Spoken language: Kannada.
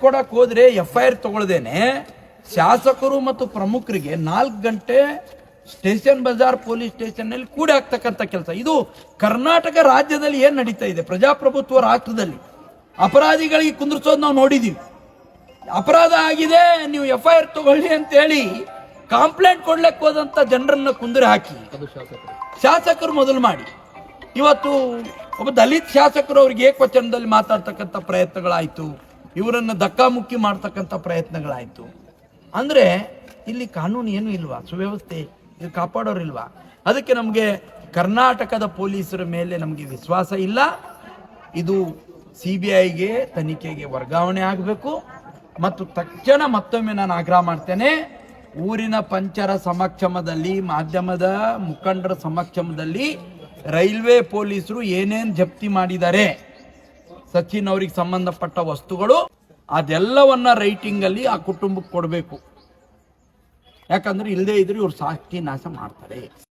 ಕೊಡಕ್ ಹೋದ್ರೆ FIR ತಗೊಳ್ದೇನೆ ಶಾಸಕರು ಮತ್ತು ಪ್ರಮುಖರಿಗೆ 4 ಗಂಟೆ ಸ್ಟೇಷನ್ ಬಜಾರ್ ಪೊಲೀಸ್ ಸ್ಟೇಷನ್ ನಲ್ಲಿ ಕೂಡಿ ಹಾಕ್ತಕ್ಕಂಥ ಕೆಲಸ. ಇದು ಕರ್ನಾಟಕ ರಾಜ್ಯದಲ್ಲಿ ಏನ್ ನಡೀತಾ ಇದೆ, ಪ್ರಜಾಪ್ರಭುತ್ವ ರಾಷ್ಟ್ರದಲ್ಲಿ ಅಪರಾಧಿಗಳಿಗೆ ಕುಂದ್ರಿಸೋದು ನಾವು ನೋಡಿದೀವಿ. ಅಪರಾಧ ಆಗಿದೆ, ನೀವು FIR ತಗೊಳ್ಳಿ ಅಂತ ಹೇಳಿ ಕಂಪ್ಲೇಂಟ್ ಕೊಡ್ಲಿಕ್ಕೆ ಹೋದಂತ ಜನರನ್ನ ಕುಂದ್ರೆ ಹಾಕಿ ಶಾಸಕರು ಮೊದಲು ಮಾಡಿ. ಇವತ್ತು ಒಬ್ಬ ದಲಿತ ಶಾಸಕರು ಅವ್ರಿಗೆ ಏಕವಚನದಲ್ಲಿ ಮಾತಾಡ್ತಕ್ಕಂಥ ಪ್ರಯತ್ನಗಳಾಯ್ತು, ಇವರನ್ನ ಧಕ್ಕಾಮುಕ್ಕಿ ಮಾಡ್ತಕ್ಕಂಥ ಪ್ರಯತ್ನಗಳಾಯ್ತು. ಅಂದ್ರೆ ಇಲ್ಲಿ ಕಾನೂನು ಏನು ಇಲ್ವಾ, ಸುವ್ಯವಸ್ಥೆ ಇದು ಕಾಪಾಡೋರಿಲ್ವಾ? ಅದಕ್ಕೆ ನಮಗೆ ಕರ್ನಾಟಕದ ಪೊಲೀಸರ ಮೇಲೆ ನಮಗೆ ವಿಶ್ವಾಸ ಇಲ್ಲ. ಇದು CBIಗೆ ತನಿಖೆಗೆ ವರ್ಗಾವಣೆ ಆಗಬೇಕು. ಮತ್ತು ತಕ್ಷಣ ಮತ್ತೊಮ್ಮೆ ನಾನು ಆಗ್ರಹ ಮಾಡ್ತೇನೆ, ಊರಿನ ಪಂಚರ ಸಮಕ್ಷಮದಲ್ಲಿ, ಮಾಧ್ಯಮದ ಮುಖಂಡರ ಸಮಕ್ಷಮದಲ್ಲಿ ರೈಲ್ವೆ ಪೊಲೀಸರು ಏನೇನು ಜಪ್ತಿ ಮಾಡಿದ್ದಾರೆ, ಸಚಿನ್ ಅವರಿಗೆ ಸಂಬಂಧಪಟ್ಟ ವಸ್ತುಗಳು, ಅದೆಲ್ಲವನ್ನ ರೈಟಿಂಗ್ ಅಲ್ಲಿ ಆ ಕುಟುಂಬಕ್ಕೆ ಕೊಡಬೇಕು. ಯಾಕಂದ್ರೆ ಇಲ್ಲದೆ ಇದ್ರೆ ಇವ್ರು ಸಾಕ್ಷಿ ನಾಶ ಮಾಡ್ತಾರೆ.